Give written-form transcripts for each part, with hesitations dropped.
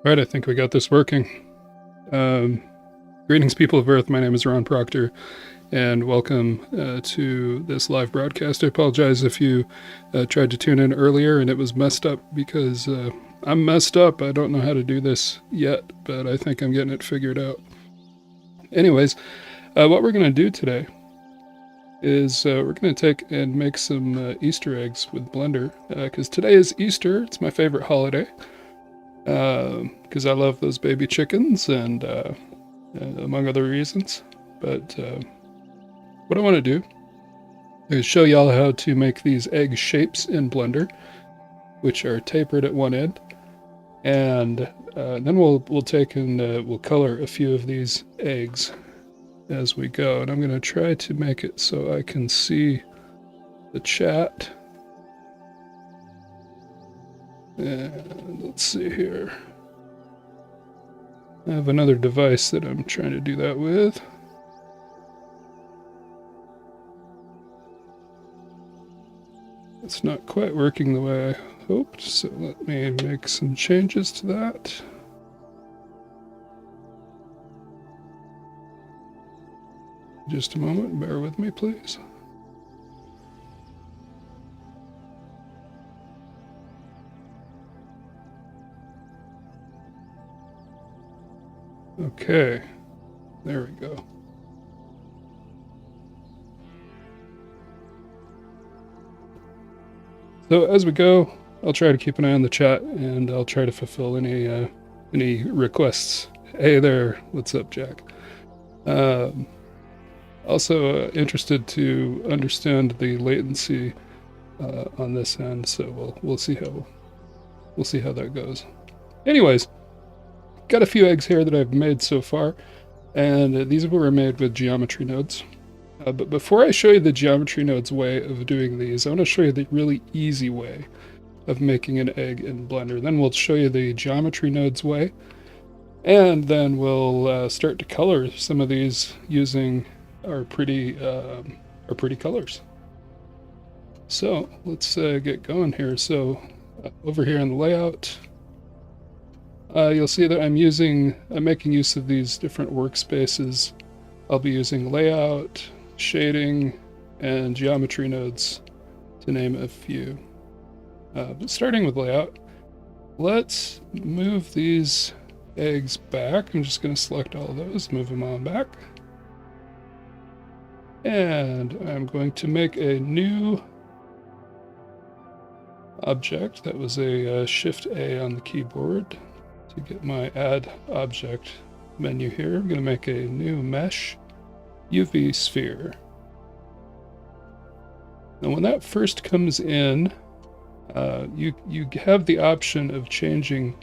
Alright, I think we got this working. Greetings, people of Earth. My name is Ron Proctor, and welcome to this live broadcast. I apologize if you tried to tune in earlier and it was messed up because I'm messed up. I don't know how to do this yet, but I think I'm getting it figured out. Anyways, what we're going to do today is we're going to take and make some Easter eggs with Blender because today is Easter. It's my favorite holiday. Because I love those baby chickens and among other reasons. But what I want to do is show y'all how to make these egg shapes in Blender, which are tapered at one end. And then we'll take and we'll color a few of these eggs as we go. And I'm going to try to make it so I can see the chat. And let's see here. I have another device that I'm trying to do that with. It's not quite working the way I hoped, so let me make some changes to that. Just a moment, bear with me, please. Okay, there we go. So as we go, I'll try to keep an eye on the chat, and I'll try to fulfill any requests. Hey there, what's up, Jack? Also interested to understand the latency on this end, so we'll see how that goes. Anyways. Got a few eggs here that I've made so far, and these were made with geometry nodes. But before I show you the geometry nodes way of doing these, I want to show you the really easy way of making an egg in Blender. Then we'll show you the geometry nodes way, and then we'll start to color some of these using our pretty colors. So let's get going here. So over here in the layout, you'll see that I'm making use of these different workspaces. I'll be using layout, shading, and geometry nodes, to name a few. But starting with layout, let's move these eggs back. I'm just going to select all of those, move them on back. And I'm going to make a new object. That was a Shift A on the keyboard. To get my add object menu here, I'm going to make a new mesh UV sphere. Now when that first comes in, you have the option of changing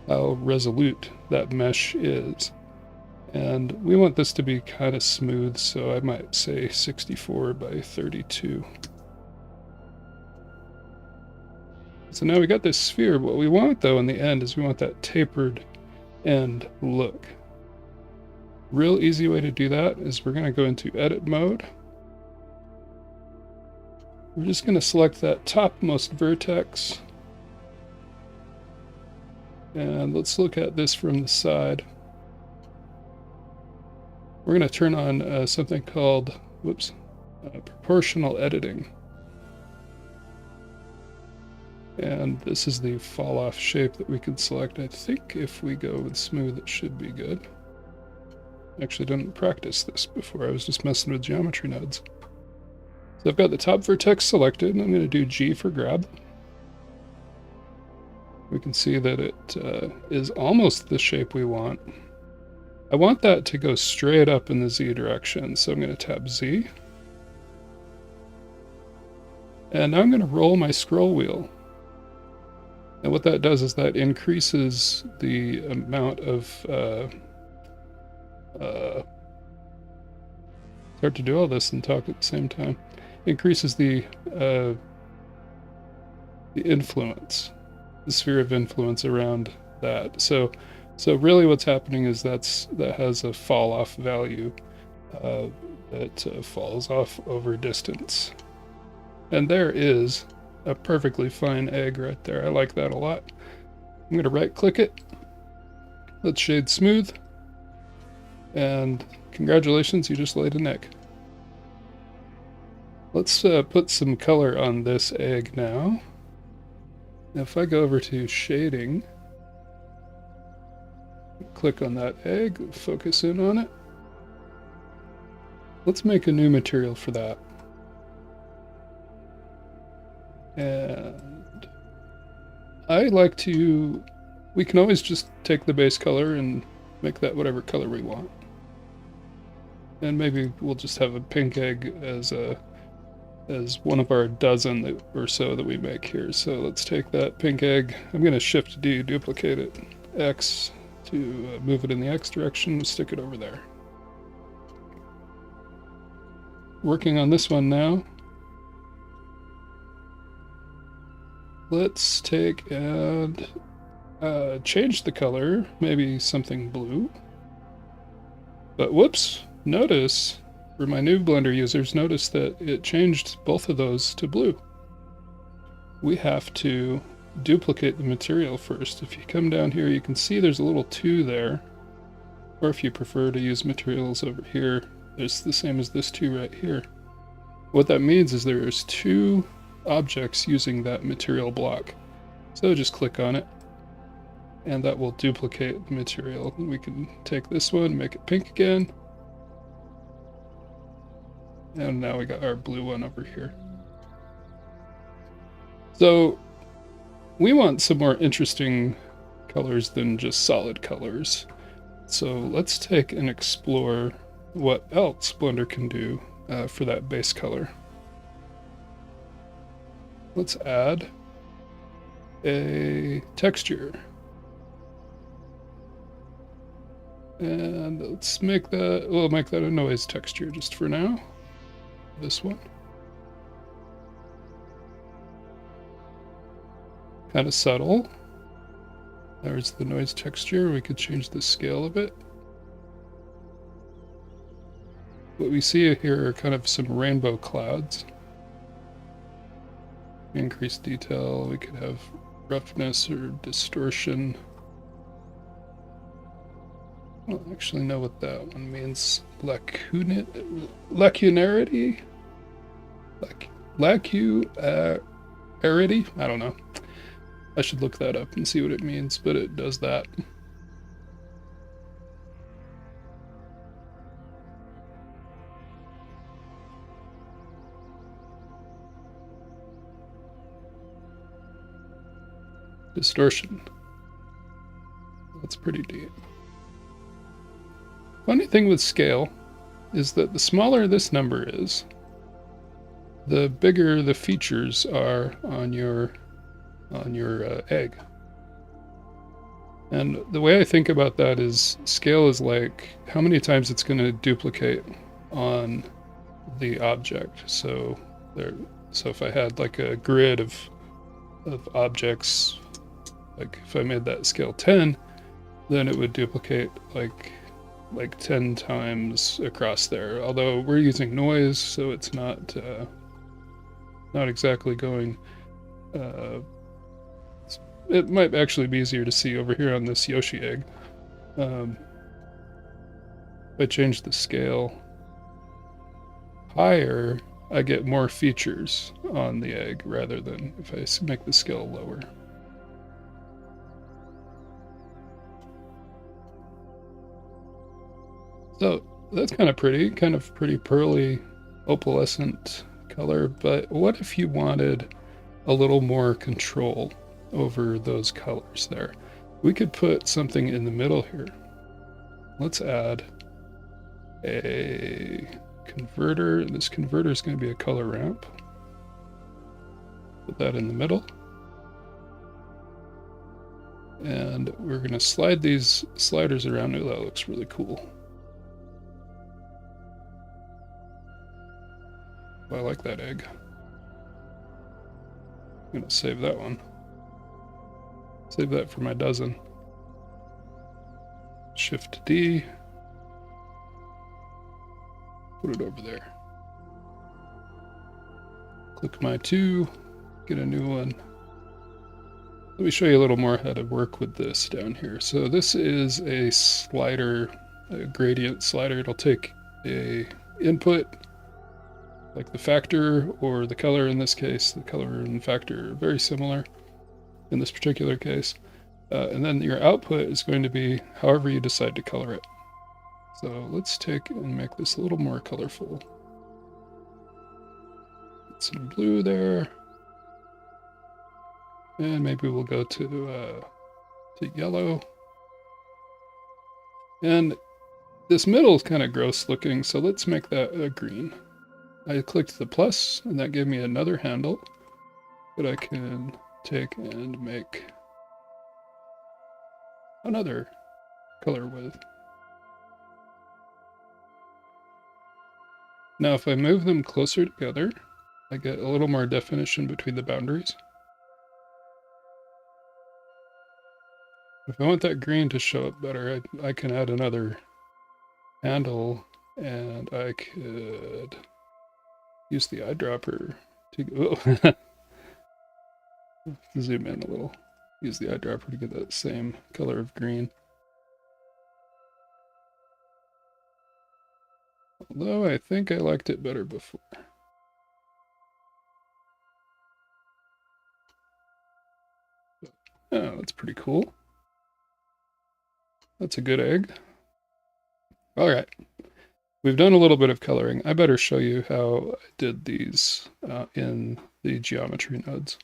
how resolute that mesh is. And we want this to be kind of smooth, so I might say 64 by 32. So now we got this sphere. What we want, though, in the end is we want that tapered end look. Real easy way to do that is we're going to go into edit mode. We're just going to select that topmost vertex. And let's look at this from the side. We're going to turn on something called, proportional editing. And this is the fall off shape that we can select. I think if we go with smooth, it should be good. Actually didn't practice this before. I was just messing with geometry nodes. So I've got the top vertex selected, and I'm going to do G for grab. We can see that it is almost the shape we want. I want that to go straight up in the Z direction, so I'm going to tap Z. And now I'm going to roll my scroll wheel. And what that does is that increases the amount of it's hard to do all this and talk at the same time. Increases the influence, the sphere of influence around that. So really what's happening is that has a fall off value that falls off over distance. And there is a perfectly fine egg right there. I like that a lot. I'm going to right click it Let's shade smooth. And congratulations, you just laid an egg. Let's put some color on this egg now. If I go over to shading, click on that egg, focus in on it. Let's make a new material for that. And I like to, we can always just take the base color and make that whatever color we want. And maybe we'll just have a pink egg as one of our dozen or so that we make here. So let's take that pink egg. I'm going to Shift D, duplicate it, X to move it in the X direction, stick it over there. Working on this one now. Let's take and change the color, maybe something blue. But whoops, notice, for my new Blender users, notice that it changed both of those to blue. We have to duplicate the material first. If you come down here, you can see there's a little 2 there. Or if you prefer to use materials over here, there's the same as this 2 right here. What that means is there's 2 objects using that material block. So just click on it, and that will duplicate the material. We can take this one, make it pink again. And now we got our blue one over here. So we want some more interesting colors than just solid colors. So let's take and explore what else Blender can do for that base color. Let's add a texture. And let's make that, we'll make that a noise texture just for now. This one. Kind of subtle. There's the noise texture. We could change the scale of it. What we see here are kind of some rainbow clouds. Increase detail. We could have roughness or distortion. I don't actually know what that one means. Lacunarity? Lacuarity? I don't know. I should look that up and see what it means, but it does that. Distortion. That's pretty deep. Funny thing with scale is that the smaller this number is, the bigger the features are on your egg. And the way I think about that is scale is like how many times it's going to duplicate on the object. So if I had like a grid of objects, like if I made that scale 10, then it would duplicate like 10 times across there. Although we're using noise, so it's not exactly going. It might actually be easier to see over here on this Yoshi egg. If I change the scale higher, I get more features on the egg rather than if I make the scale lower. So that's kind of pretty pearly, opalescent color, but what if you wanted a little more control over those colors there? We could put something in the middle here. Let's add a converter. This converter is going to be a color ramp. Put that in the middle. And we're going to slide these sliders around. Ooh, that looks really cool. I like that egg. I'm going to save that one. Save that for my dozen. Shift D. Put it over there. Click my 2. Get a new one. Let me show you a little more how to work with this down here. So this is a slider, a gradient slider. It'll take a input, like the factor or the color in this case. The color and factor are very similar in this particular case. And then your output is going to be however you decide to color it. So let's take and make this a little more colorful. Get some blue there. And maybe we'll go to yellow. And this middle is kind of gross looking, so let's make that a green. I clicked the plus, and that gave me another handle that I can take and make another color with. Now if I move them closer together, I get a little more definition between the boundaries. If I want that green to show up better, I can add another handle, and I could use the eyedropper to zoom in a little. Use the eyedropper to get that same color of green. Although I think I liked it better before. Oh, that's pretty cool. That's a good egg. All right. We've done a little bit of coloring. I better show you how I did these in the geometry nodes.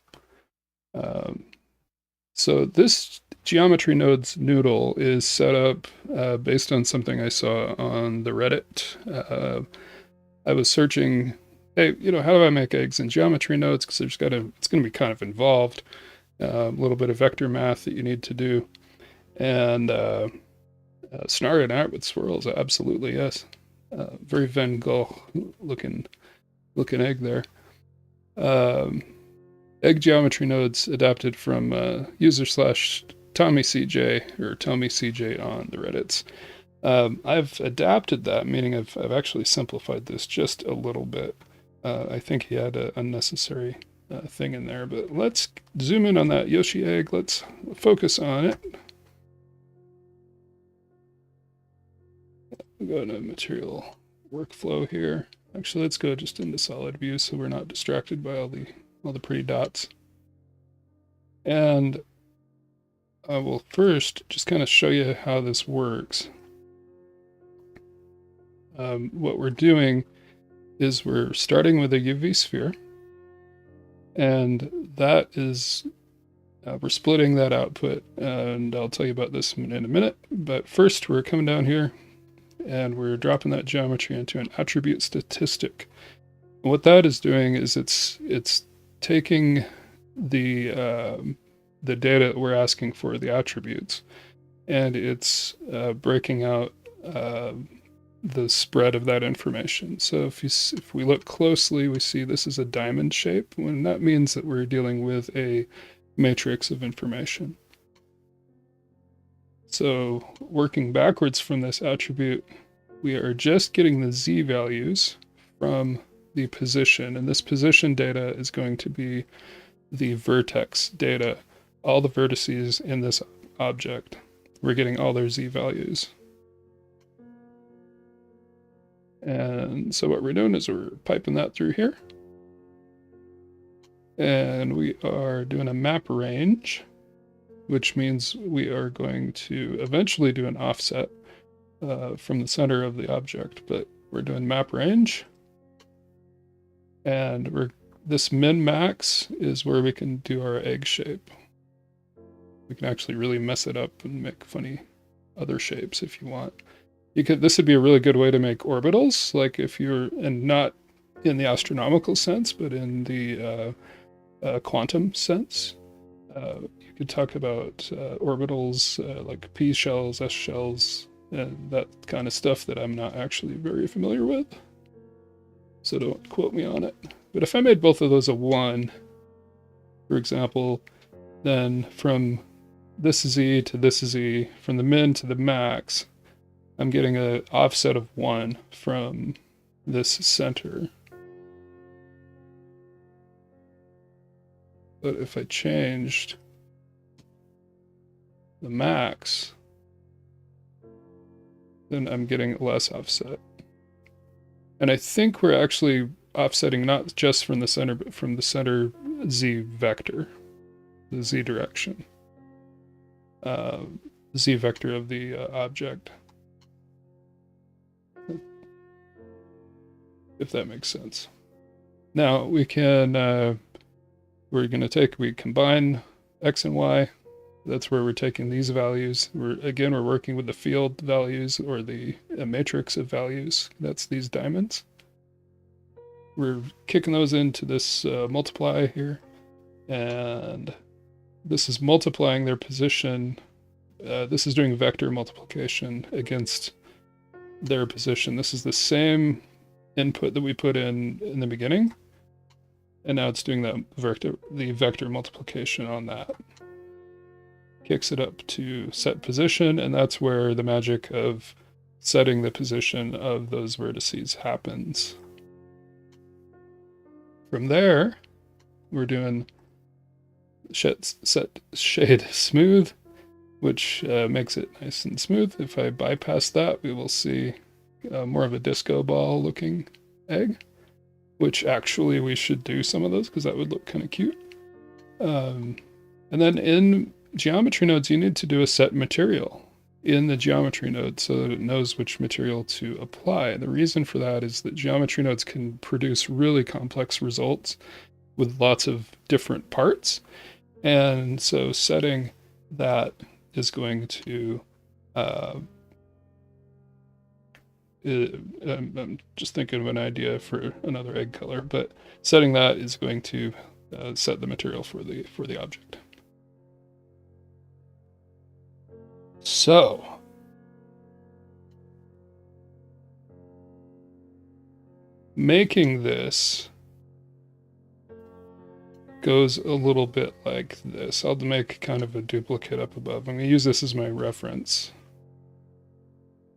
So this geometry nodes noodle is set up based on something I saw on the Reddit. I was searching, hey, how do I make eggs in geometry nodes? Because it's going to be kind of involved. A little bit of vector math that you need to do. And snarling out with swirls, absolutely, yes. Very Van Gogh looking egg there. Egg geometry nodes adapted from user/TommyCJ or TommyCJ on the Reddits. I've adapted that, meaning I've actually simplified this just a little bit. I think he had an unnecessary thing in there, but let's zoom in on that Yoshi egg. Let's focus on it. We'll go to material workflow here. Actually, let's go just into solid view so we're not distracted by all the pretty dots. And I will first just kind of show you how this works. What we're doing is we're starting with a UV sphere, and that is we're splitting that output, and I'll tell you about this in a minute. But first, we're coming down here, and we're dropping that geometry into an attribute statistic. And what that is doing is it's taking the data that we're asking for, the attributes, and it's breaking out the spread of that information. So if we look closely, we see this is a diamond shape, and that means that we're dealing with a matrix of information. So working backwards from this attribute, we are just getting the z values from the position, and this position data is going to be the vertex data, all the vertices in this object. We're getting all their z values. And so what we're doing is we're piping that through here. And we are doing a map range, which means we are going to eventually do an offset from the center of the object, but we're doing map range. And this min max is where we can do our egg shape. We can actually really mess it up and make funny other shapes if you want. This would be a really good way to make orbitals, like if you're, and not in the astronomical sense, but in the quantum sense. You could talk about orbitals like P shells, S shells, and that kind of stuff that I'm not actually very familiar with. So don't quote me on it. But if I made both of those a 1, for example, then from this z to this z, from the min to the max, I'm getting an offset of 1 from this center. But if I changed the max, then I'm getting less offset. And I think we're actually offsetting not just from the center, but from the center z vector, the z direction, z vector of the object. If that makes sense. Now we can, we're going to we combine x and y. That's where we're taking these values. We're working with the field values or the matrix of values. That's these diamonds. We're kicking those into this multiply here. And this is multiplying their position. This is doing vector multiplication against their position. This is the same input that we put in the beginning. And now it's doing the vector multiplication on that. Kicks it up to set position, and that's where the magic of setting the position of those vertices happens. From there, we're doing set shade smooth, which makes it nice and smooth. If I bypass that, we will see more of a disco ball looking egg, which actually we should do some of those because that would look kind of cute. And then in geometry nodes, you need to do a set material in the geometry node so that it knows which material to apply. The reason for that is that geometry nodes can produce really complex results with lots of different parts. And so setting that is going to, I'm just thinking of an idea for another egg color, but setting that is going to set the material for the object. So, making this goes a little bit like this. I'll make kind of a duplicate up above. I'm going to use this as my reference.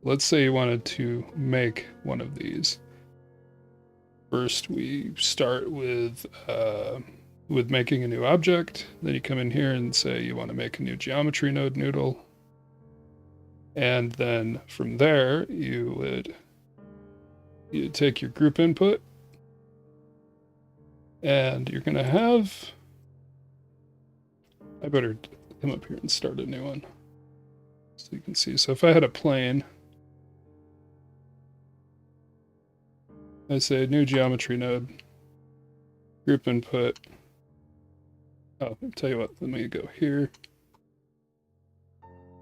Let's say you wanted to make one of these. First, we start with making a new object. Then you come in here and say you want to make a new geometry node noodle. And then from there, you take your group input, and you're going to have, I better come up here and start a new one so you can see. So if I had a plane, I say new geometry node, group input. Oh, I'll tell you what, let me go here.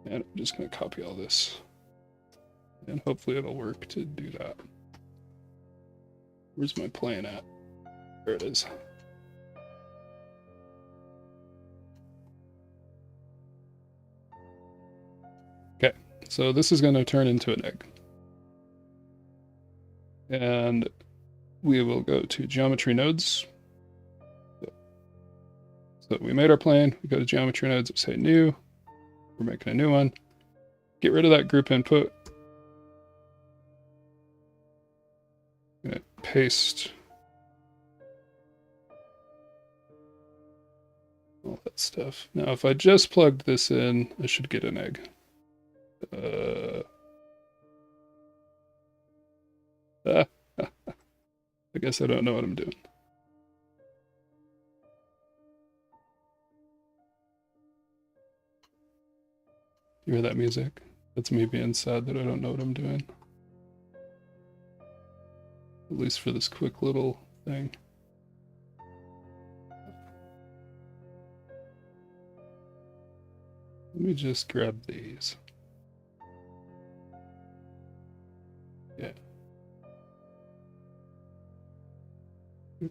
And I'm just going to copy all this. And hopefully it'll work to do that. Where's my plane at? There it is. Okay, so this is going to turn into an egg. And we will go to geometry nodes. So we made our plane, we go to geometry nodes, we say new. We're making a new one. Get rid of that group input. I'm going to paste all that stuff. Now, if I just plugged this in, I should get an egg. I guess I don't know what I'm doing. You hear that music? That's me being sad that I don't know what I'm doing. At least for this quick little thing. Let me just grab these. Yeah.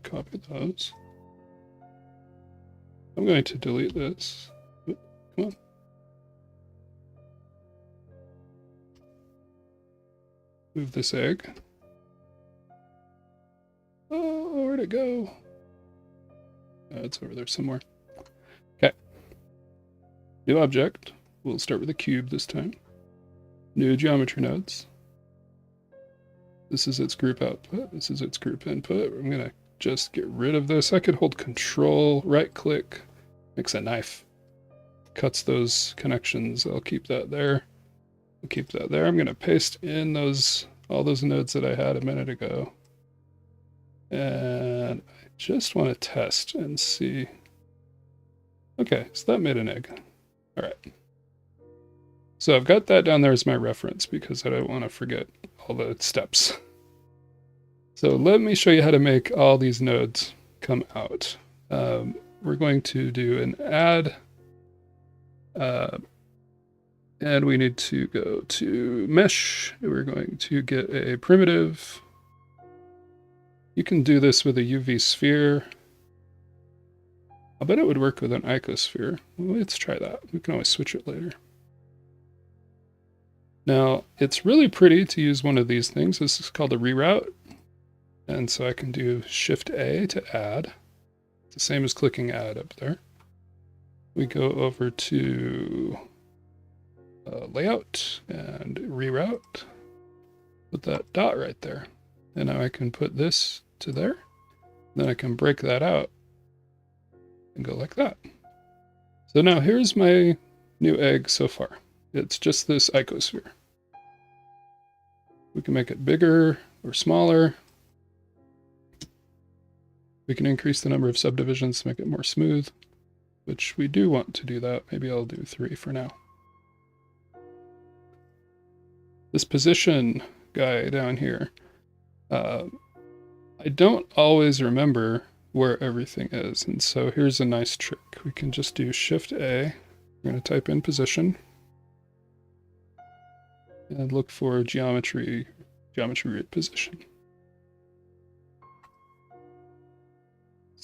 Copy those. I'm going to delete this. Come on. Move this egg. Oh, where'd it go? It's over there somewhere. Okay. New object. We'll start with a cube this time. New geometry nodes. This is its group output. This is its group input. I'm going to just get rid of this. I could hold Control, right click, makes a knife. cuts those connections. I'll keep that there. I'll keep that there. I'm going to paste in all those nodes that I had a minute ago. And I just want to test and see. Okay, so that made an egg. All right. So I've got that down there as my reference because I don't want to forget all the steps. So let me show you how to make all these nodes come out. We're going to do an add, and we need to go to mesh. We're going to get a primitive. You can do this with a UV sphere. I bet it would work with an icosphere. Well, let's try that. We can always switch it later. Now, it's really pretty to use one of these things. This is called a reroute. And so I can do Shift A to add. It's the same as clicking add up there. We go over to layout and reroute. Put that dot right there. And now I can put this to there. Then I can break that out and go like that. So now here's my new egg so far. It's just this icosphere. We can make it bigger or smaller. We can increase the number of subdivisions to make it more smooth, which we do want to do that. Maybe I'll do 3 for now. This position guy down here, I don't always remember where everything is. And so here's a nice trick. We can just do Shift A. We're going to type in position and look for geometry root position.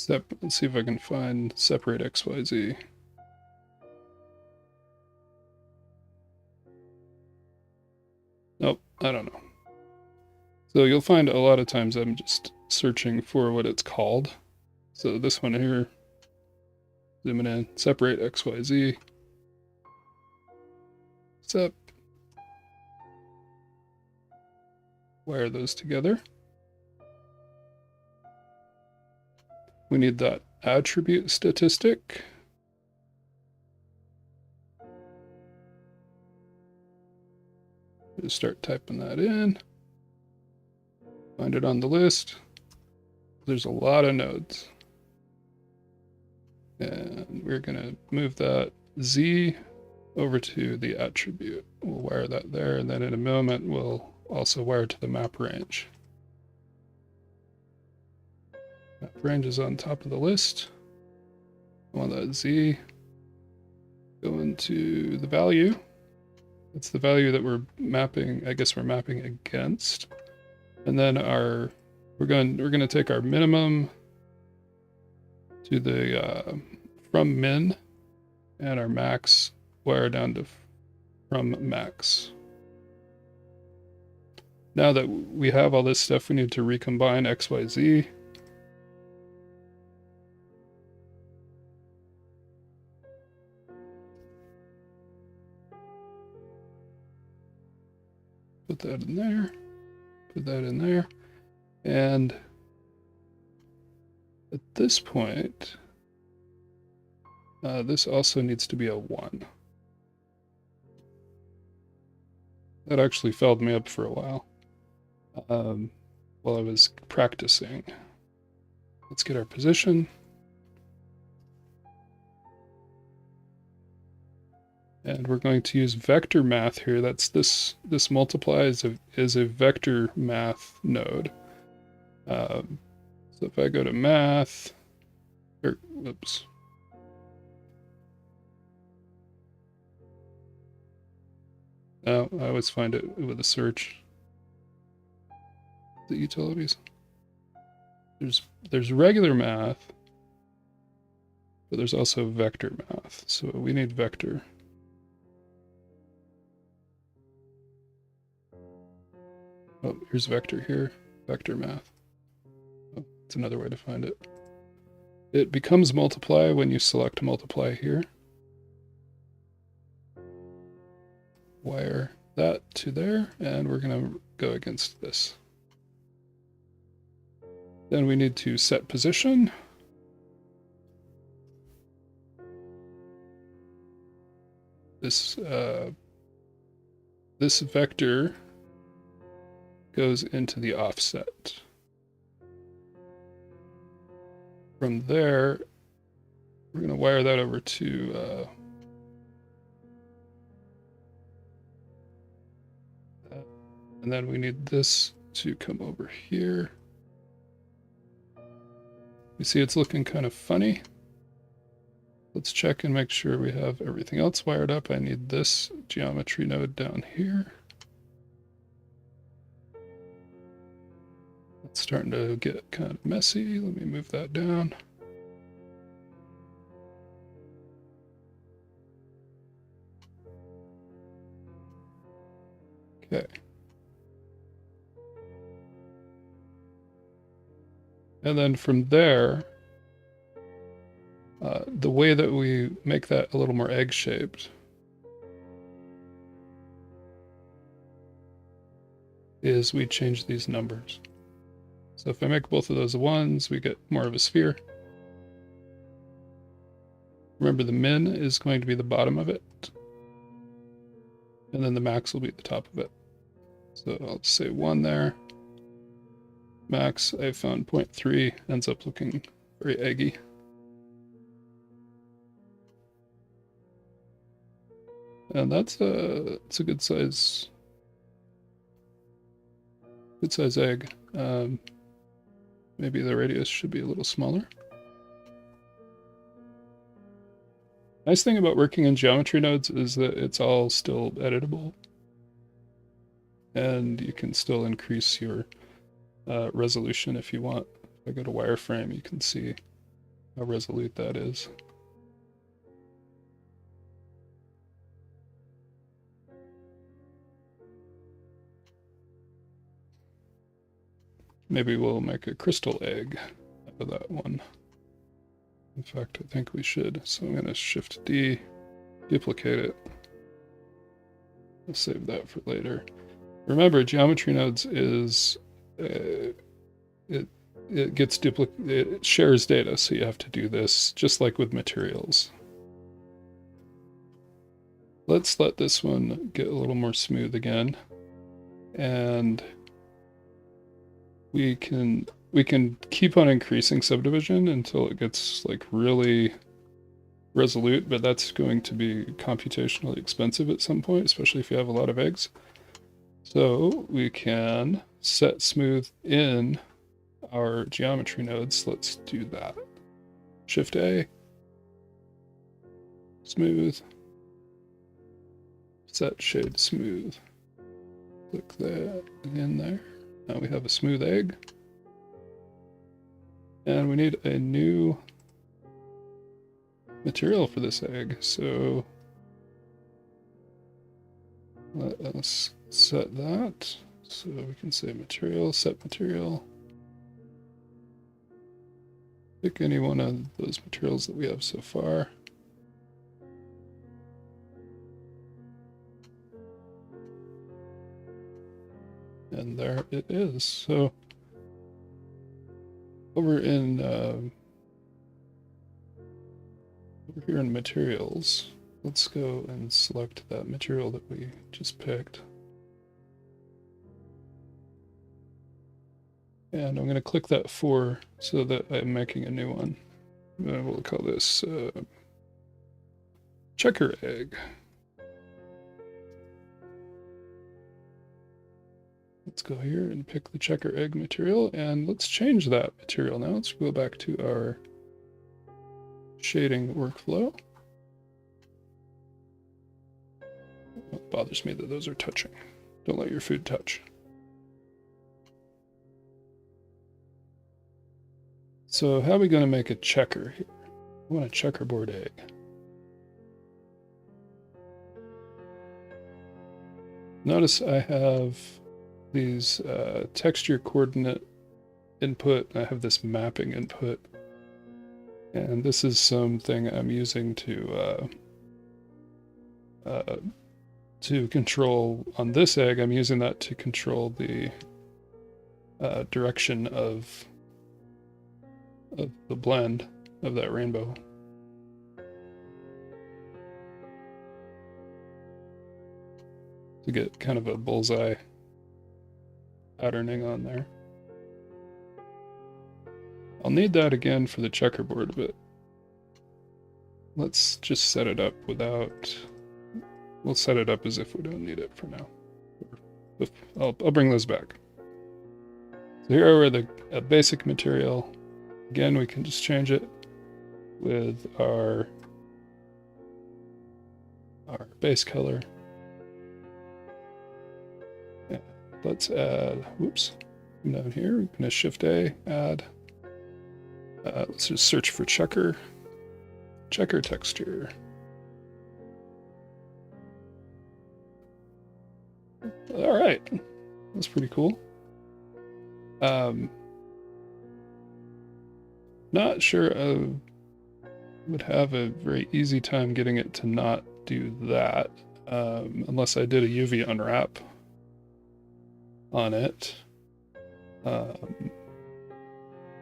Let's see if I can find separate XYZ. Nope, I don't know. So you'll find a lot of times I'm just searching for what it's called. So this one here, zooming in, separate XYZ. Sep. Wire those together. We need that attribute statistic. Just start typing that in. Find it on the list. There's a lot of nodes. And we're going to move that Z over to the attribute. We'll wire that there, and then in a moment we'll also wire to the map range. Map range is on top of the list. I want that Z. Go into the value. That's the value that we're mapping. I guess we're mapping against. And then we're going to take our minimum to the from min, and our max wire down to from max. Now that we have all this stuff, we need to recombine XYZ. Put that in there, put that in there, and at this point, this also needs to be a 1. That actually felled me up for a while I was practicing. Let's get our position. And we're going to use vector math here. That's this multiply is a vector math node. So if I go to math, whoops. No, I always find it with a search. The utilities. There's regular math, but there's also vector math. So we need vector. Oh, here's vector here, vector math. Oh, it's another way to find it. It becomes multiply when you select multiply here. Wire that to there, and we're going to go against this. Then we need to set position. this this vector goes into the offset. From there, we're going to wire that over to and then we need this to come over here. You see it's looking kind of funny. Let's check and make sure we have everything else wired up. I need this geometry node down here. It's starting to get kind of messy. Let me move that down. Okay. And then from there, the way that we make that a little more egg-shaped is we change these numbers. So if I make both of those ones, we get more of a sphere. Remember, the min is going to be the bottom of it, and then the max will be the top of it. So I'll just say 1 there. Max, I found 0.3, ends up looking very eggy. And that's a good size egg. Maybe the radius should be a little smaller. Nice thing about working in geometry nodes is that it's all still editable. And you can still increase your resolution if you want. If I go to wireframe, you can see how resolute that is. Maybe we'll make a crystal egg out of that one. In fact, I think we should. So I'm going to Shift D, duplicate it. I'll save that for later. Remember, geometry nodes is it gets it shares data, so you have to do this just like with materials. Let's let this one get a little more smooth again, and we can keep on increasing subdivision until it gets like really resolute, but that's going to be computationally expensive at some point, especially if you have a lot of eggs. So we can set smooth in our geometry nodes. Let's do that. Shift A, smooth, set shade smooth. Click that in there. Now we have a smooth egg. And we need a new material for this egg. So let us set that. So we can say material, set material. Pick any one of those materials that we have so far. And there it is. So over here in materials, let's go and select that material that we just picked. And I'm going to click that 4 so that I'm making a new one. We'll call this checker egg. Let's go here and pick the checker egg material, and let's change that material now. Let's go back to our shading workflow. It bothers me that those are touching. Don't let your food touch. So how are we going to make a checker here? I want a checkerboard egg. Notice I have these texture coordinate input. I have this mapping input. And this is something I'm using to control on this egg. I'm using that to control the direction of the blend of that rainbow. to get kind of a bullseye patterning on there. I'll need that again for the checkerboard, but let's just set it up without... We'll set it up as if we don't need it for now. I'll bring those back. So here are the basic material. Again, we can just change it with our base color. And let's add, whoops, come down here, we're gonna Shift A, add. Let's just search for checker texture. All right, that's pretty cool. Not sure I would have a very easy time getting it to not do that, unless I did a UV unwrap on it. That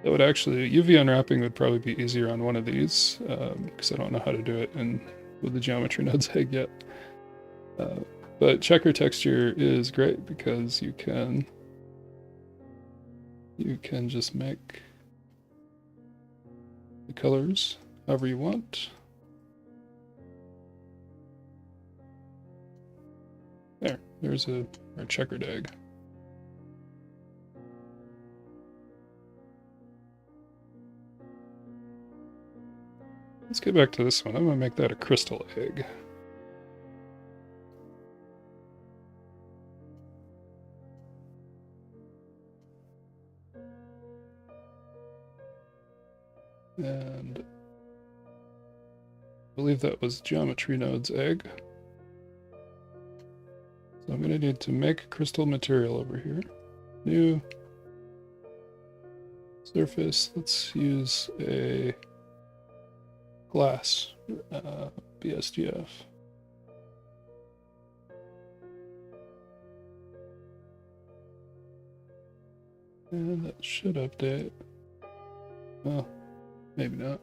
would actually, UV unwrapping would probably be easier on one of these, because I don't know how to do it with the geometry nodes egg yet. But checker texture is great because you can just make the colors however you want. There's our checkered egg. Let's get back to this one. I'm gonna make that a crystal egg. And I believe that was geometry node's egg. So I'm going to need to make crystal material over here. New surface. Let's use a glass BSDF. And that should update. Oh. Maybe not.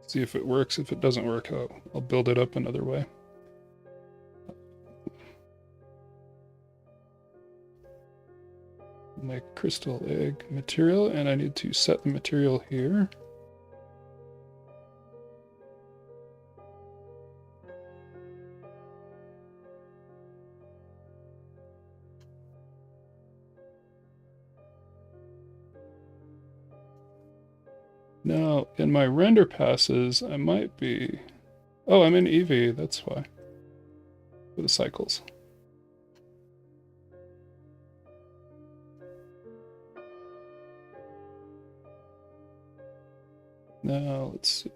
See if it works. If it doesn't work, I'll build it up another way. Make crystal egg material, and I need to set the material here. Now, in my render passes, I might be... Oh, I'm in Eevee, that's why. For the cycles. Now, let's see.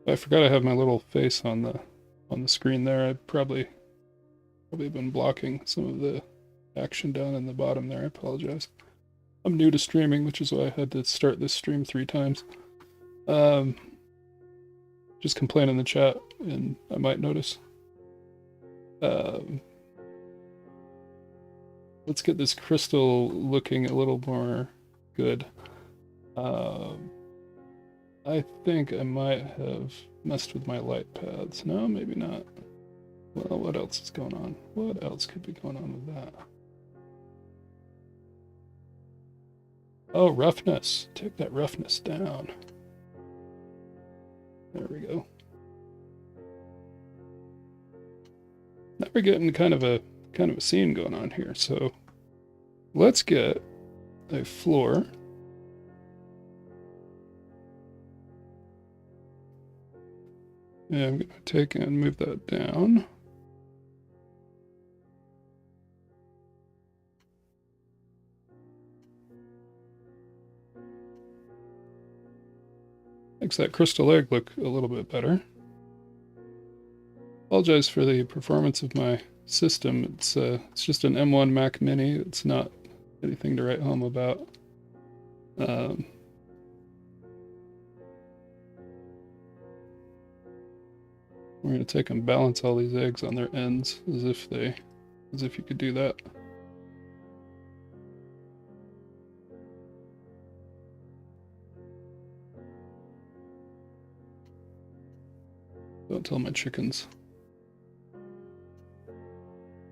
I forgot I have my little face on the screen there. I've probably been blocking some of the action down in the bottom there. I apologize. I'm new to streaming, which is why I had to start this stream 3 times. Just complain in the chat, and I might notice. Let's get this crystal looking a little more good. I think I might have messed with my light paths. No, maybe not. Well, what else is going on? What else could be going on with that? Oh, roughness. Take that roughness down. There we go. Now we're getting kind of a scene going on here. So let's get a floor. And I'm going to take and move that down. Makes that crystal egg look a little bit better. Apologize for the performance of my system. It's just an M1 Mac Mini. It's not anything to write home about. We're going to take and balance all these eggs on their ends as if you could do that. Don't tell my chickens.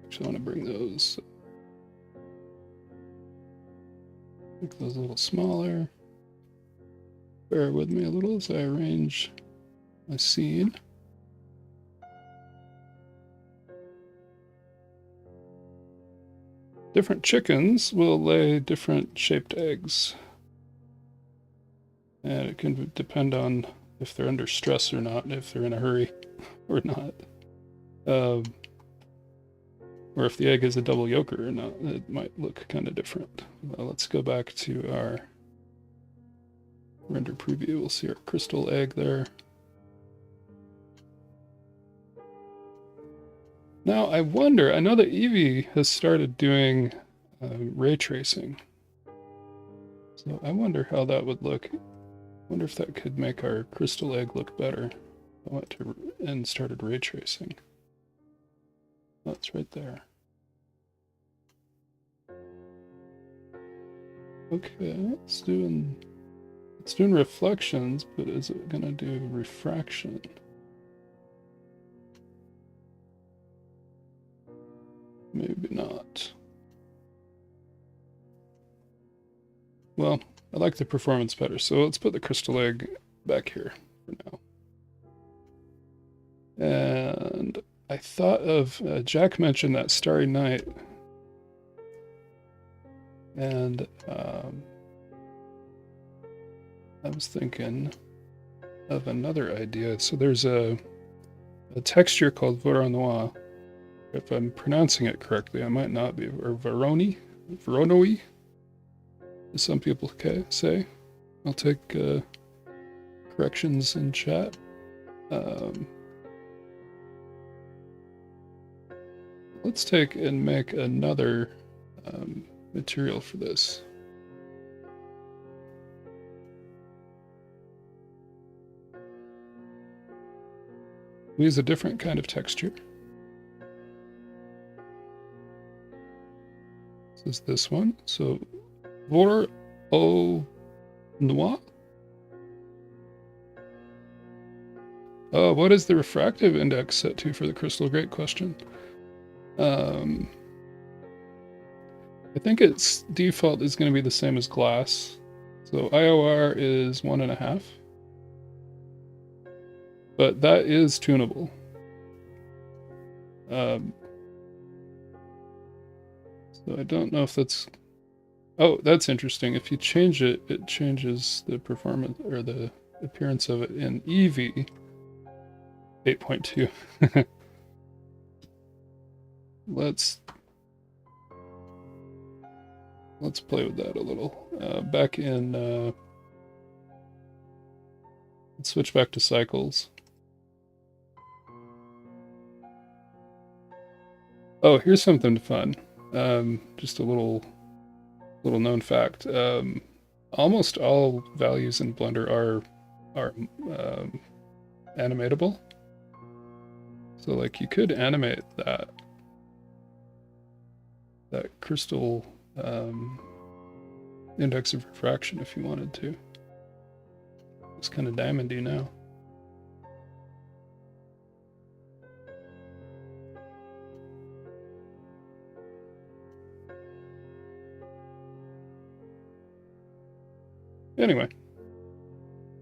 Actually, I want to bring those. Make those a little smaller. Bear with me a little as I arrange my scene. Different chickens will lay different shaped eggs. And it can depend on if they're under stress or not, if they're in a hurry or not. Or if the egg is a double yolker or not, it might look kind of different. Well, let's go back to our render preview. We'll see our crystal egg there. Now, I wonder, I know that Eevee has started doing ray tracing. So I wonder how that would look. I wonder if that could make our crystal egg look better. I went to and started ray tracing. That's right there. Okay, it's doing reflections, but is it gonna do refraction? Maybe not. Well, I like the performance better, so let's put the crystal egg back here for now. And I thought of, Jack mentioned that Starry Night, and I was thinking of another idea. So there's a texture called Voronoi. If I'm pronouncing it correctly, I might not be, or Voronoi, as some people say. I'll take corrections in chat. Let's take and make another material for this. We use a different kind of texture. This is this one. So, Voronoi. Oh, what is the refractive index set to for the crystal? Great question. I think its default is going to be the same as glass. So IOR is 1.5. But that is tunable. So I don't know if that's... Oh, that's interesting. If you change it, it changes the performance or the appearance of it in Eevee 8.2. Let's play with that a little. Back in... let's switch back to cycles. Oh, here's something fun. Just a little known fact. Almost all values in Blender are animatable. So like you could animate that crystal index of refraction if you wanted to. It's kind of diamondy now. Anyway,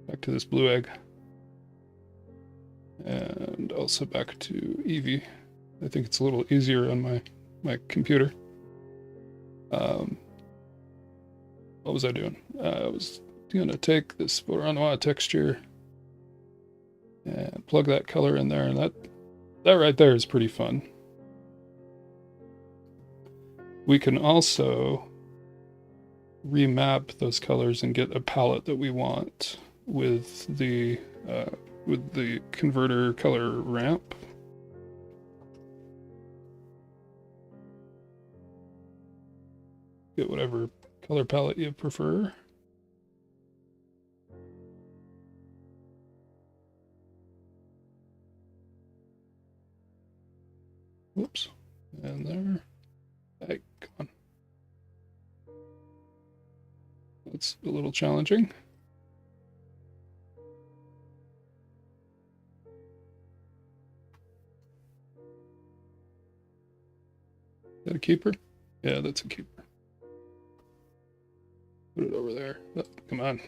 back to this blue egg. And also back to Eevee. I think it's a little easier on my computer. What was I doing? I was gonna take this Voronoi texture and plug that color in there, and that right there is pretty fun. We can also remap those colors and get a palette that we want with the converter color ramp. Get whatever color palette you prefer. Whoops. And there. Hey, come on. That's a little challenging. Is that a keeper? Yeah, that's a keeper. Put it over there. Oh, come on.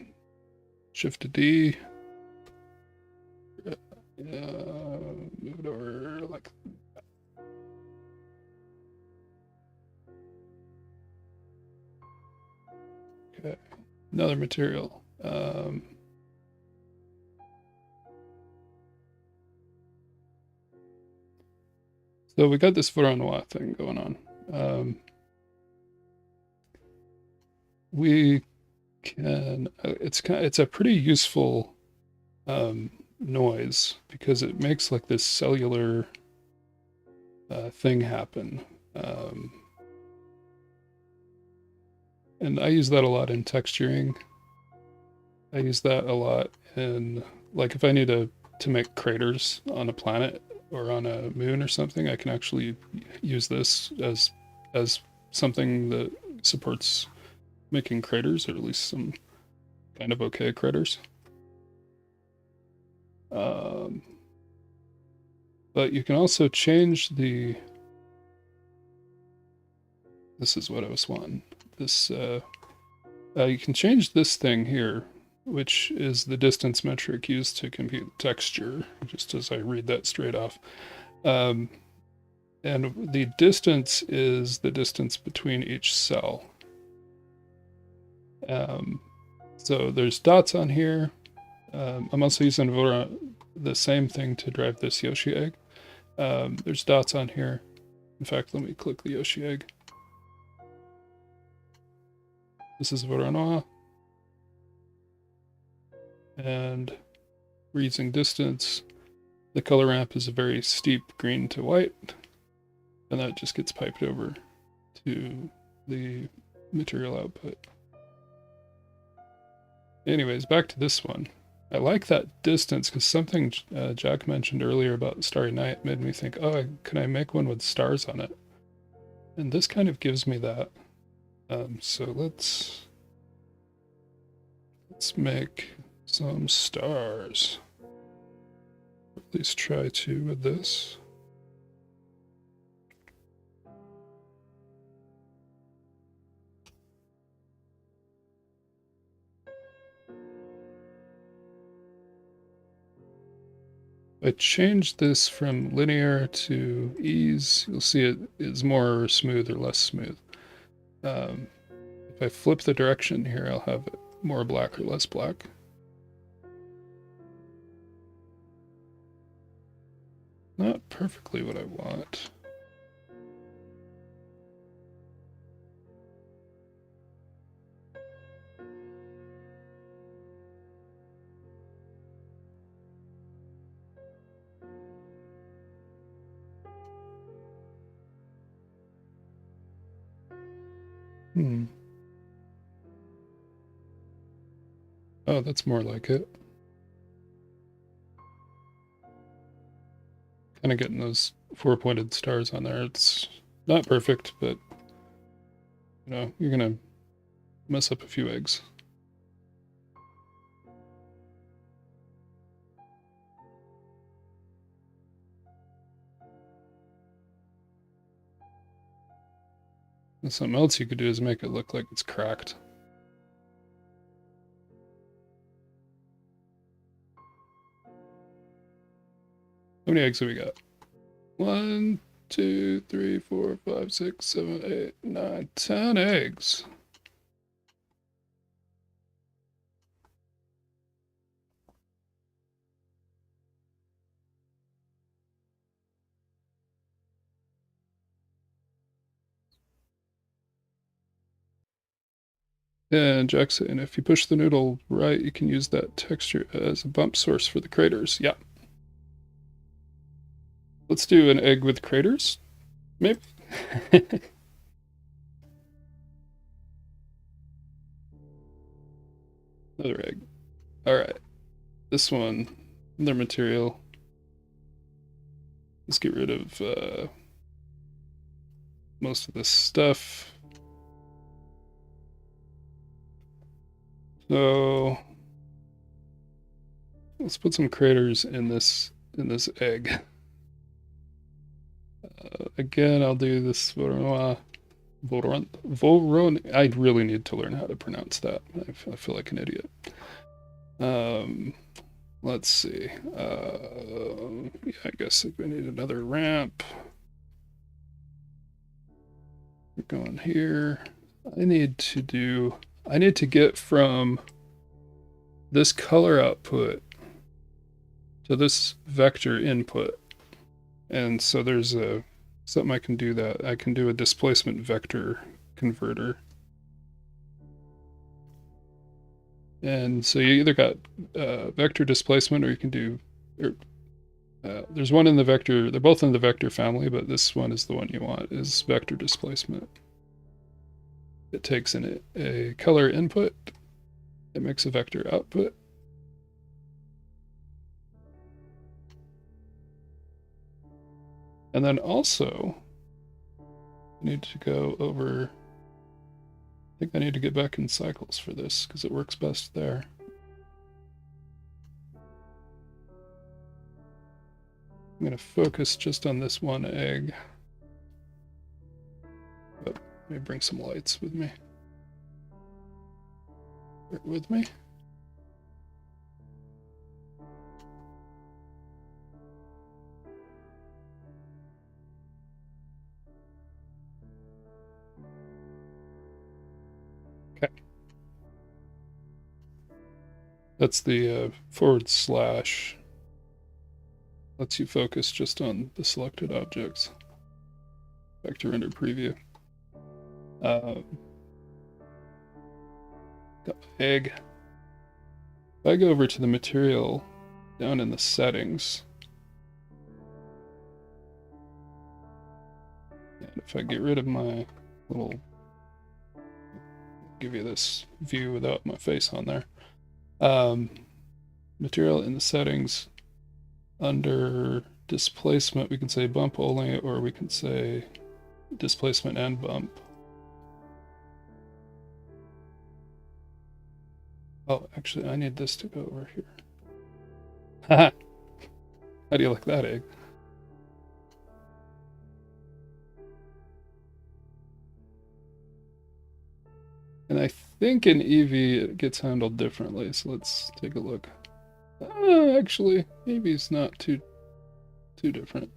Shift to D. Move it over like. Okay. Another material. So we got this Voronoi thing going on. We can. It's a pretty useful noise because it makes like this cellular thing happen. And I use that a lot in texturing. I use that a lot in like if I need to make craters on a planet or on a moon or something, I can actually use this as something that supports making craters, or at least some kind of okay craters. Um, but you can also change the. This is what I was wanting. This you can change this thing here, which is the distance metric used to compute texture. Just as I read that straight off. Um, and the distance is the distance between each cell. Um, so there's dots on here. I'm also using the same thing to drive this Yoshi egg. There's dots on here. In fact, let me click the Yoshi egg. This is Voronoi. And we're using distance. The color ramp is a very steep green to white. And that just gets piped over to the material output. Anyways, back to this one. I like that distance because something Jack mentioned earlier about Starry Night made me think, oh, can I make one with stars on it? And this kind of gives me that. So let's make some stars. At least try to with this. If I change this from linear to ease, you'll see it is more smooth or less smooth. If I flip the direction here, I'll have it more black or less black. Not perfectly what I want. Oh, that's more like it. Kind of getting those four-pointed stars on there. It's not perfect, but you're gonna mess up a few eggs. And something else you could do is make it look like it's cracked. How many eggs have we got? 1, 2, 3, 4, 5, 6, 7, 8, 9, 10 eggs. And Jackson, if you push the noodle right, you can use that texture as a bump source for the craters. Yeah. Let's do an egg with craters. Maybe. Another egg. All right. This one, another material. Let's get rid of most of this stuff. So let's put some craters in this egg. Again, I'll do this Voron. I really need to learn how to pronounce that. I feel like an idiot. Um, let's see. Yeah, I guess we need another ramp. We're going here. I need to get from this color output to this vector input. And so there's something I can do that. I can do a displacement vector converter. And so you either got vector displacement, or you can do, there's one in the vector, they're both in the vector family, but this one is the one you want, is vector displacement. It takes in a color input, it makes a vector output. And then also, I need to go over, I think I need to get back in cycles for this because it works best there. I'm going to focus just on this one egg. But let me bring some lights with me. Bear with me. Okay. That's the /. Lets you focus just on the selected objects. Vector render preview. Got my egg. If I go over to the material down in the settings, and if I get rid of my little, give you this view without my face on there. Material in the settings, under displacement, we can say bump only, or we can say displacement and bump. Oh, actually, I need this to go over here. Haha! How do you like that, egg? And I think in Eevee it gets handled differently, so let's take a look. Actually, Eevee's not too different.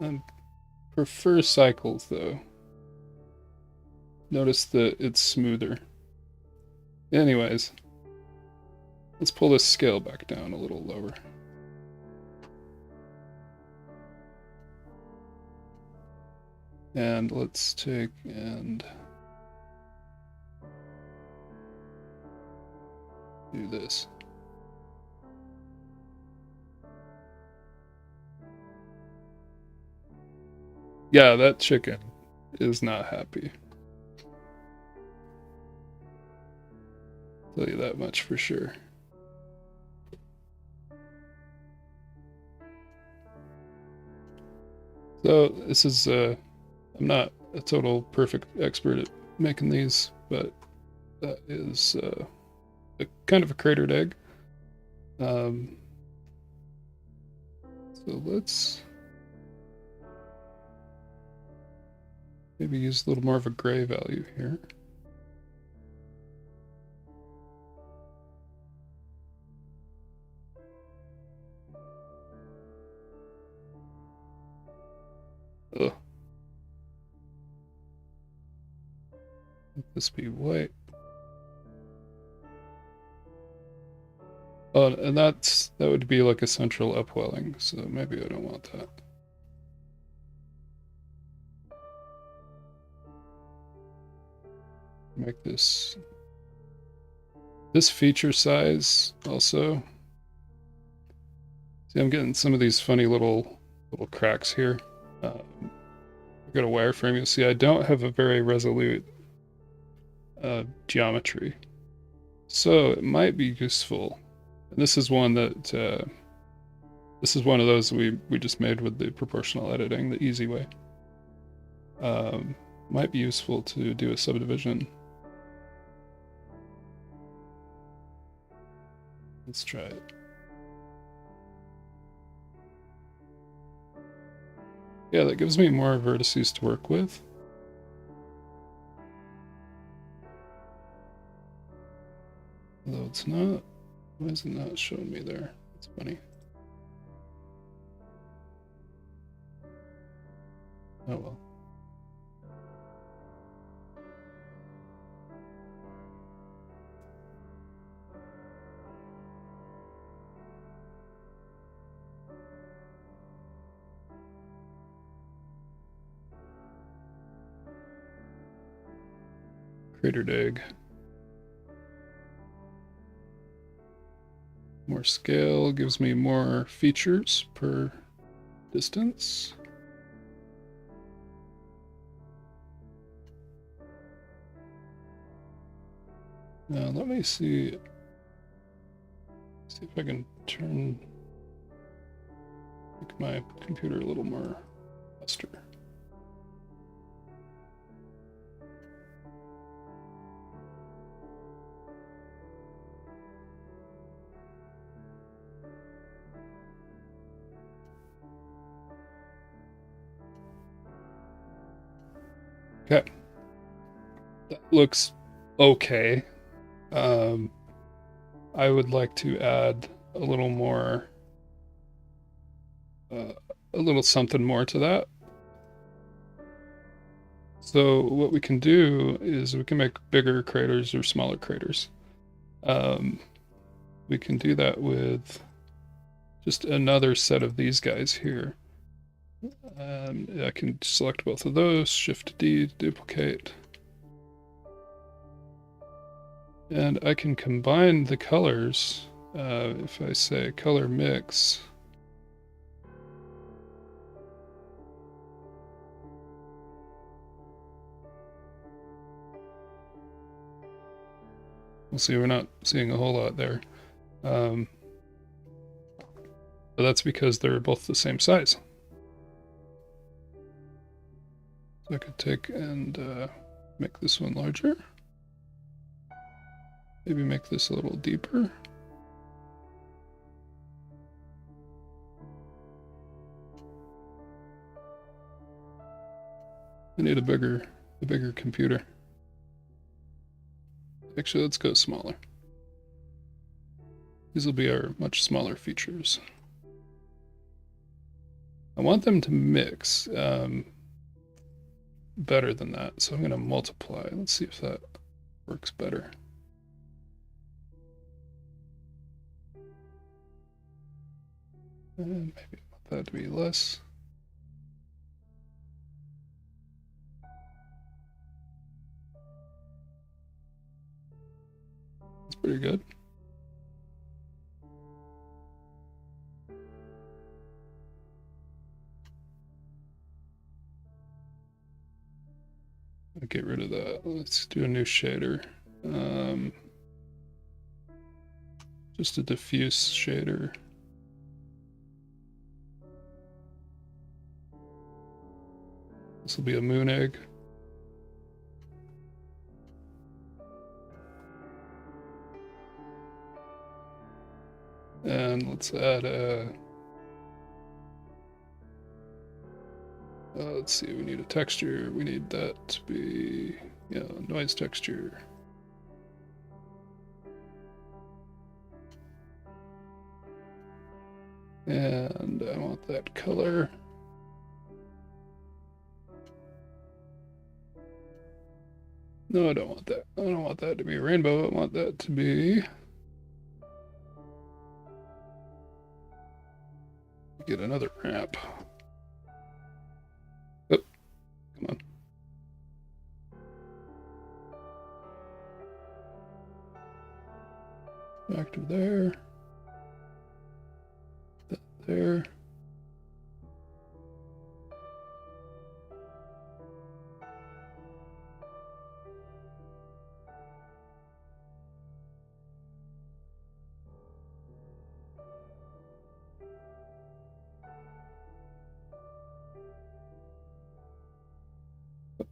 I prefer cycles, though. Notice that it's smoother. Anyways, let's pull this scale back down a little lower. And let's take and do this. Yeah, that chicken is not happy. Tell you that much for sure. So this is, I'm not a total perfect expert at making these, but that is a kind of a cratered egg. So let's maybe use a little more of a gray value here. Ugh. Let this be white. Oh, and that would be like a central upwelling, so maybe I don't want that. Make this feature size also. See, I'm getting some of these funny little cracks here. I've got a wireframe. You'll see I don't have a very resolute geometry, so it might be useful. And this is one that this is one of those we just made with the proportional editing, the easy way. Might be useful to do a subdivision. Let's try it. Yeah, that gives me more vertices to work with. Although it's not. Why is it not showing me there? It's funny. Oh well. Cratered egg. More scale gives me more features per distance. Now let me see if I can make my computer a little more faster. Okay. That looks okay. I would like to add a little more, a little something more to that. So what we can do is we can make bigger craters or smaller craters. We can do that with just another set of these guys here. I can select both of those, Shift D, duplicate. And I can combine the colors. If I say color mix, we'll see we're not seeing a whole lot there. But that's because they're both the same size. So I could take and make this one larger. Maybe make this a little deeper. I need a bigger computer. Actually, let's go smaller. These will be our much smaller features. I want them to mix better than that, so I'm going to multiply. Let's see if that works better. And maybe I want that to be less. That's pretty good. I'll get rid of that. Let's do a new shader. Just a diffuse shader. This will be a moon egg. And let's add a, let's see, we need a texture. We need that to be, yeah, noise texture. And I want that color. No, I don't want that. I don't want that to be a rainbow. I want that to be... Get another ramp. Oh, come on. Back to there. That there.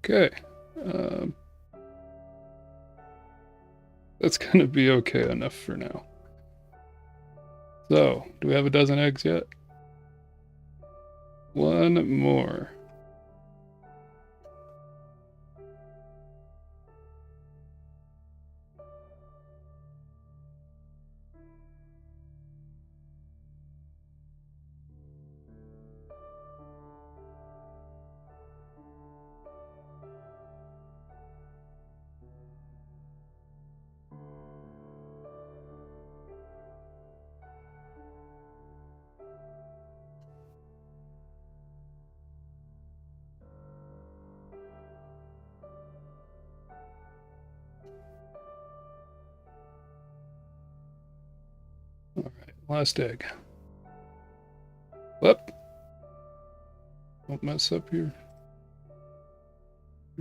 Okay. That's going to be okay enough for now. So, do we have a dozen eggs yet? One more. All right, last egg. Whoop. Don't mess up your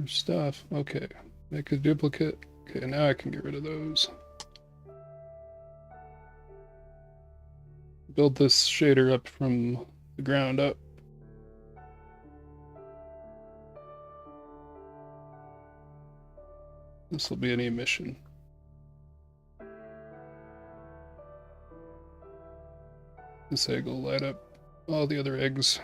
stuff. Okay, make a duplicate. Okay, now I can get rid of those. Build this shader up from the ground up. This will be an emission. This egg will light up all the other eggs.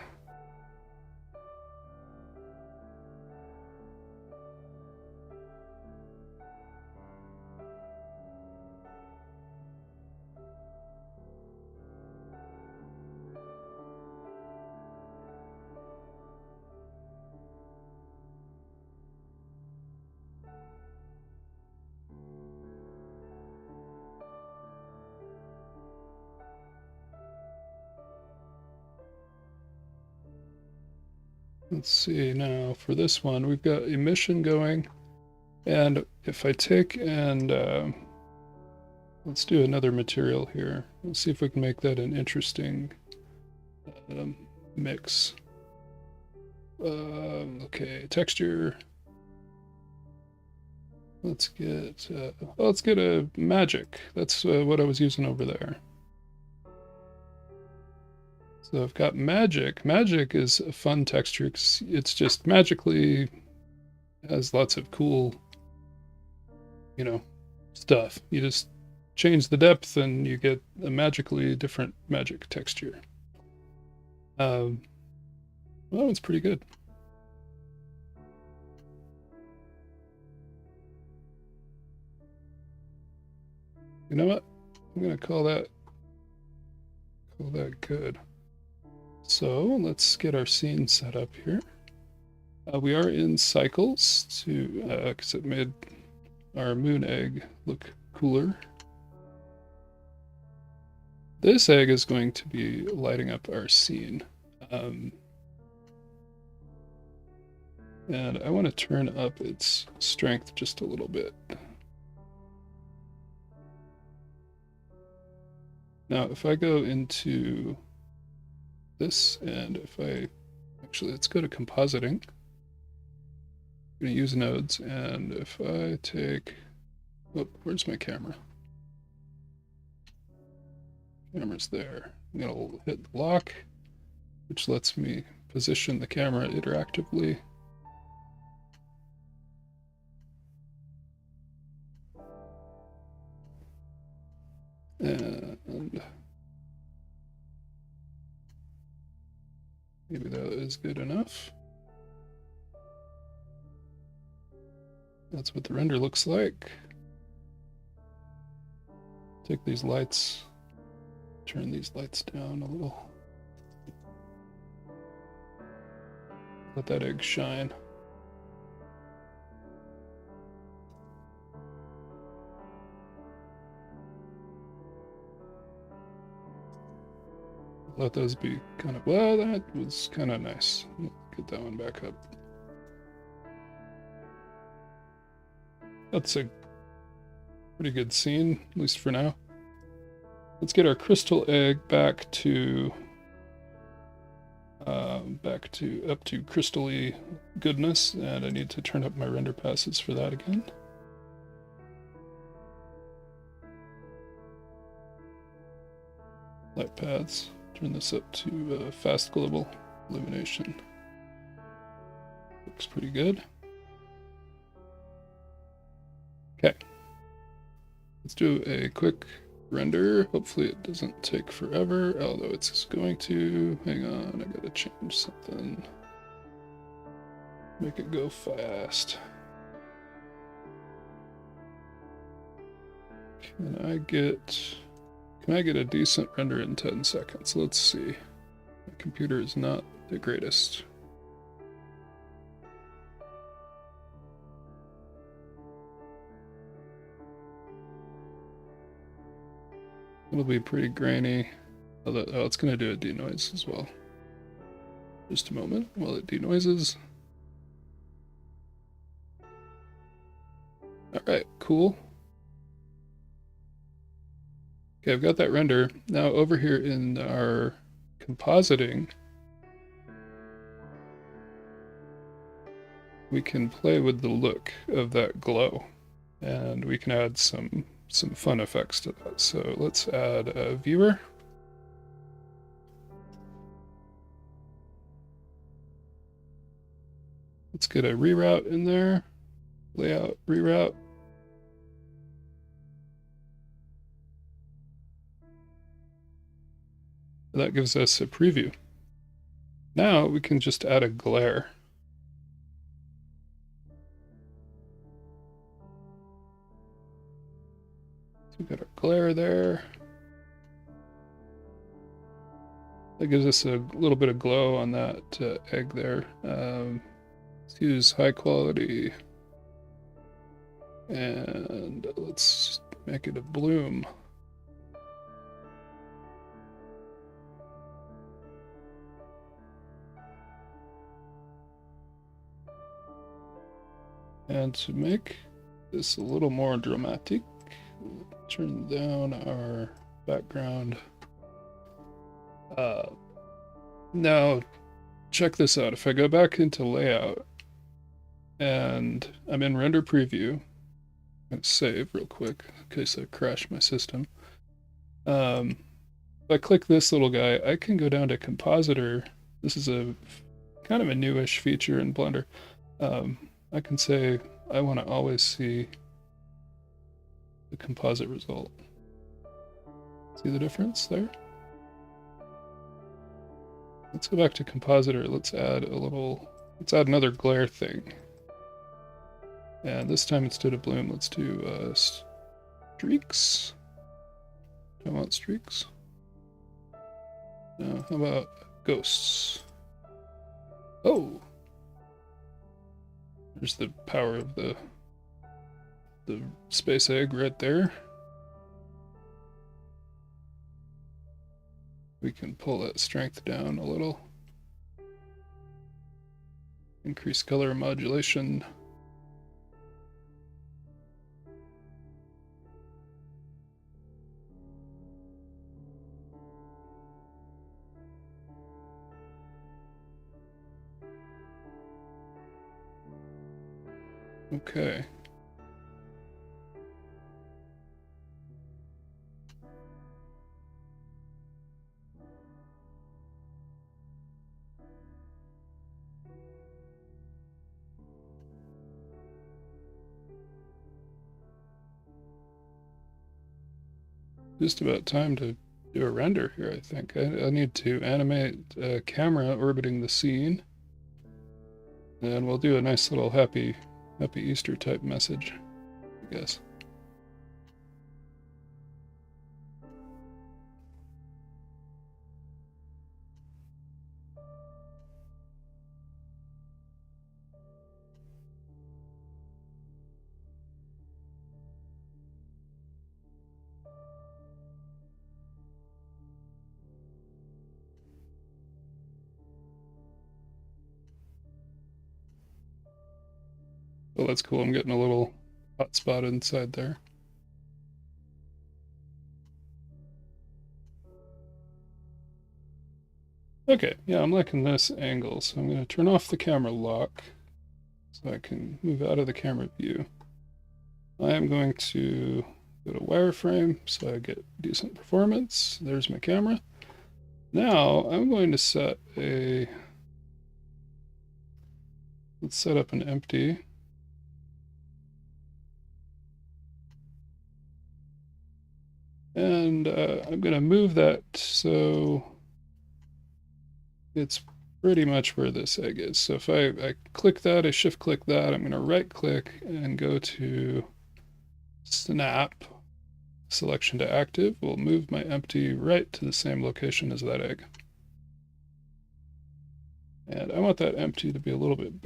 Let's see now, for this one, we've got emission going. And if I take and let's do another material here. Let's see if we can make that an interesting mix. Okay, texture. Let's get a magic. That's what I was using over there. So I've got magic. Magic is a fun texture. It's just magically has lots of cool, stuff. You just change the depth and you get a magically different magic texture. Well, that one's pretty good. You know what? I'm gonna call that good. So let's get our scene set up here. We are in cycles because it made our moon egg look cooler. This egg is going to be lighting up our scene. And I want to turn up its strength just a little bit. Now, if I go into this, and actually, let's go to compositing. I'm going to use nodes, and if I take, where's my camera? Camera's there. I'm going to hit lock, which lets me position the camera interactively. And maybe that is good enough. That's what the render looks like. Take these lights, turn these lights down a little. Let that egg shine. Let those be kind of, well, that was kind of nice. Get that one back up. That's a pretty good scene, at least for now. Let's get our crystal egg back to up to crystally goodness, and I need to turn up my render passes for that again. Light paths. Turn this up to fast global illumination. Looks pretty good. Okay. Let's do a quick render. Hopefully it doesn't take forever, although it's going to. Hang on, I gotta change something. Make it go fast. Can I get a decent render in 10 seconds? Let's see. My computer is not the greatest. It'll be pretty grainy. Although, it's going to do a denoise as well. Just a moment while it denoises. Alright, cool. Okay, I've got that render. Now over here in our compositing, we can play with the look of that glow, and we can add some fun effects to that. So let's add a viewer. Let's get a reroute in there. Layout, reroute. That gives us a preview. Now we can just add a glare. So we've got our glare there. That gives us a little bit of glow on that egg there. Let's use high quality. And let's make it a bloom. And to make this a little more dramatic, turn down our background. Now, check this out. If I go back into layout and I'm in render preview, I'm going to save real quick in case I crash my system. If I click this little guy, I can go down to compositor. This is a kind of a newish feature in Blender. I can say I want to always see the composite result. See the difference there? Let's go back to compositor. Let's add another glare thing. And this time instead of bloom, let's do streaks. Do I want streaks? No, how about ghosts? Oh! There's the power of the space egg right there. We can pull that strength down a little. Increase color modulation. Okay. Just about time to do a render here, I think. I need to animate a camera orbiting the scene. And we'll do a nice little happy Easter type message, I guess. Oh, that's cool. I'm getting a little hot spot inside there. Okay, yeah, I'm liking this angle, so I'm going to turn off the camera lock so I can move out of the camera view. I am going to go to wireframe so I get decent performance. There's my camera. Now I'm going to set a, let's set up an empty. And I'm going to move that so it's pretty much where this egg is. So if I click that, I shift click that, I'm going to right click and go to snap, selection to active. We'll move my empty right to the same location as that egg. And I want that empty to be a little bit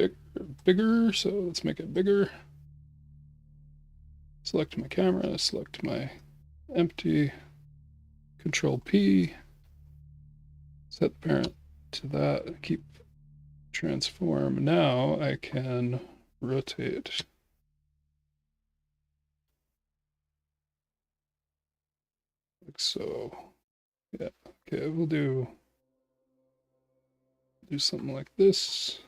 bigger, so let's make it bigger. Select my camera, select my empty, Control P, set the parent to that, keep transform. Now I can rotate. Like so. Yeah, okay, we'll do something like this.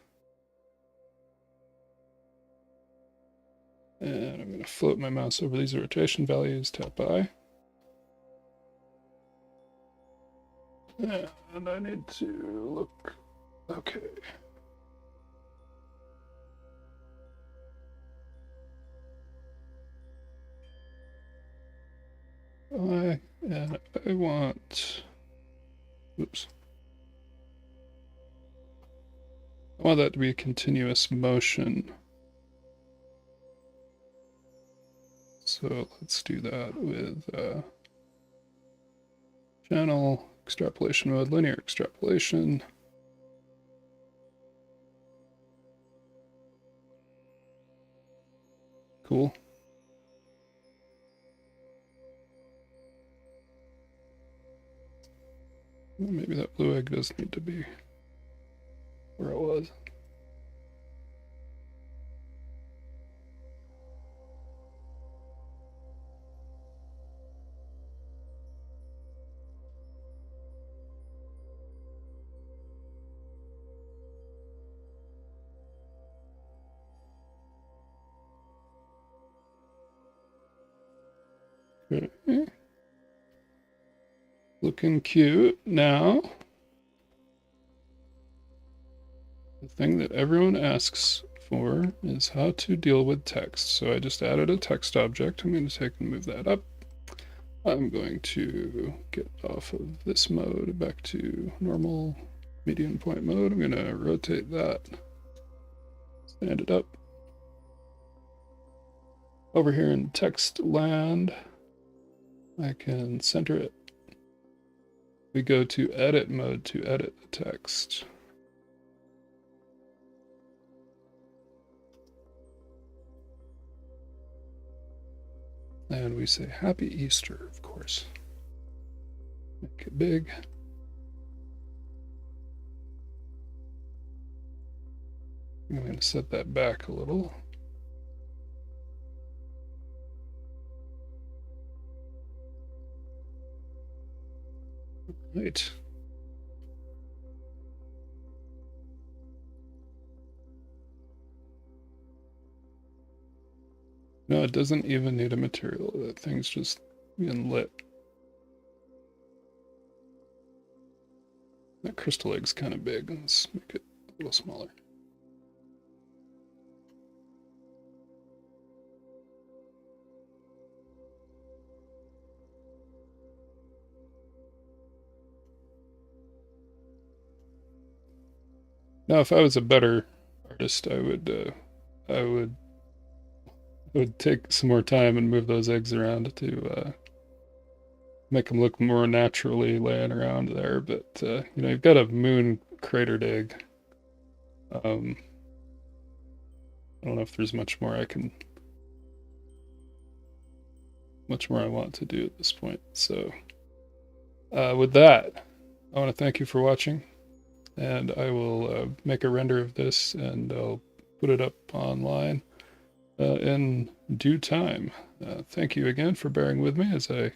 And I'm going to float my mouse over these rotation values, tap I. And I need to look, okay. And I want, oops. I want that to be a continuous motion. So let's do that with channel extrapolation mode, linear extrapolation. Cool. Maybe that blue egg does need to be where it was. Okay. Looking cute. Now, the thing that everyone asks for is how to deal with text. So I just added a text object. I'm going to take and move that up. I'm going to get off of this mode back to normal median point mode. I'm going to rotate that, stand it up. Over here in text land, I can center it. We go to edit mode to edit the text. And we say Happy Easter, of course. Make it big. I'm going to set that back a little. Right. No, it doesn't even need a material. That thing's just being lit. That crystal egg's kind of big. Let's make it a little smaller. Now, if I was a better artist, I would take some more time and move those eggs around to make them look more naturally laying around there. But you know, you've got a moon cratered egg. I don't know if there's much more I want to do at this point. So with that, I want to thank you for watching. And I will make a render of this and I'll put it up online in due time. Thank you again for bearing with me as I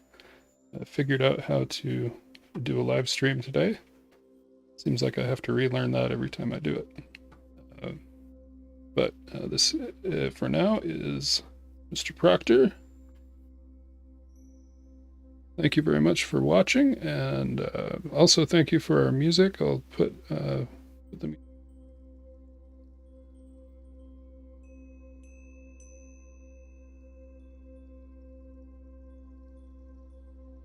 figured out how to do a live stream today. Seems like I have to relearn that every time I do it. But this, for now, is Mr. Proctor. Thank you very much for watching, and also thank you for our music. I'll put the